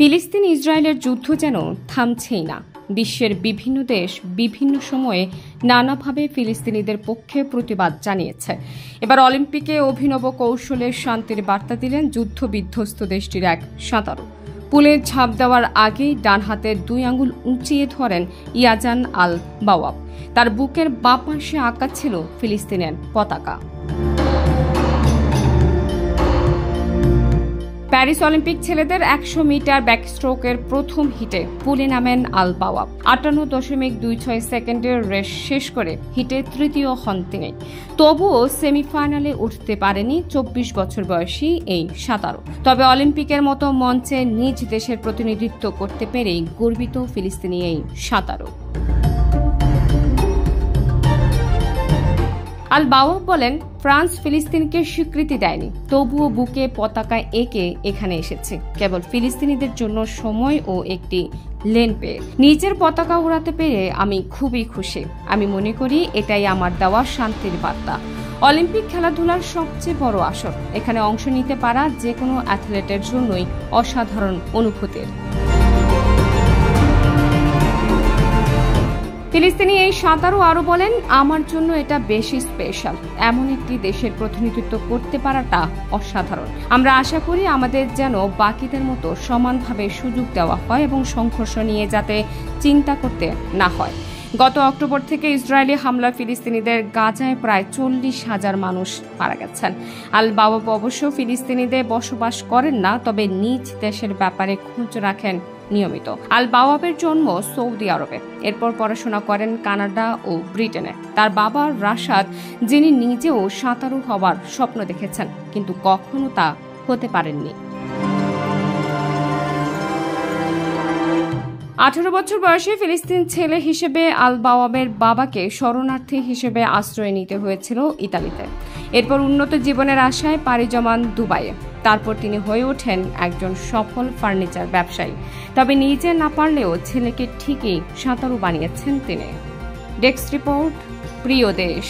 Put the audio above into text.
ফিলিস্তিন ইসরায়েলের যুদ্ধ যেন থামছেই না। বিশ্বের বিভিন্ন দেশ বিভিন্ন সময়ে নানাভাবে ফিলিস্তিনিদের পক্ষে প্রতিবাদ জানিয়েছে। এবার অলিম্পিকে অভিনব কৌশলে শান্তির বার্তা দিলেন যুদ্ধ বিধ্বস্ত দেশটির এক সাঁতারু। পুলে ঝাঁপ দেওয়ার আগেই ডান হাতের 2 আঙ্গুল উঁচিয়ে ধরেন ইয়াজান আল বাওয়াব। তার বুকের বাঁ পাশে আঁকা ছিল ফিলিস্তিনের পতাকা। প্যারিস অলিম্পিক ছেলেদের 100 মিটার ব্যাকস্ট্রোকের প্রথম হিটে পুলে নামেন আল বাওয়াব। 58.26 সেকেন্ডের রেস শেষ করে হিটে তৃতীয় হন তিনি। তবুও সেমিফাইনালে উঠতে পারেনি 24 বছর বয়সী এই সাঁতারু। তবে অলিম্পিকের মতো মঞ্চে নিজ দেশের প্রতিনিধিত্ব করতে পেরেই গর্বিত ফিলিস্তিনি এই সাঁতারু। আল বাওয়াব বলেন, ফ্রান্স ফিলিস্তিনকে স্বীকৃতি দেয়নি, তবুও বুকে পতাকা এঁকে এখানে এসেছে কেবল ফিলিস্তিনিদের জন্য সময় ও একটি লেন পেয়ে। নিজের পতাকা উড়াতে পেরে আমি খুবই খুশি। আমি মনে করি এটাই আমার দেওয়া শান্তির বার্তা। অলিম্পিক খেলাধুলার সবচেয়ে বড় আসর। এখানে অংশ নিতে পারা যে কোনো অ্যাথলেটের জন্যই অসাধারণ অনুভূতির। ফিলিস্তিনি এই সাঁতারু আরও বলেন, আমার জন্য এটা বেশি স্পেশাল। এমন একটি দেশের প্রতিনিধিত্ব করতে পারাটা অসাধারণ। আমরা আশা করি আমাদের যেন বাকিদের মতো সমানভাবে সুযোগ দেওয়া হয় এবং সংঘর্ষ নিয়ে যাতে চিন্তা করতে না হয়। গত অক্টোবর থেকে ইসরায়েলি হামলা ফিলিস্তিনিদের গাজায় প্রায় 40,000 মানুষ মারা গেছেন। আল বাওয়াব অবশ্য ফিলিস্তিনিদের বসবাস করেন না, তবে নিজ দেশের ব্যাপারে খোঁজ রাখেন নিয়মিত। আল বাওয়াবের জন্ম সৌদি আরবে, এরপর পড়াশোনা করেন কানাডা ও ব্রিটেনে। তার বাবা রাশাদ, যিনি নিজেও সাঁতারু হওয়ার স্বপ্ন দেখেছেন কিন্তু কখনো তা হতে পারেননি। 18 বছর বয়সী ফিলিস্তিন ছেলে হিসেবে আল বাওয়াবের বাবাকে শরণার্থী হিসেবে আশ্রয় নিতে হয়েছিল ইতালিতে। এরপর উন্নত জীবনের আশায় পাড়ি জমান দুবাইয়ে। তারপর তিনি হয়ে ওঠেন একজন সফল ফার্নিচার ব্যবসায়ী। তবে নিজে না পারলেও ছেলেকে ঠিকই সাঁতারু বানিয়েছেন তিনি। ডেস্ক রিপোর্ট, প্রিয় দেশ।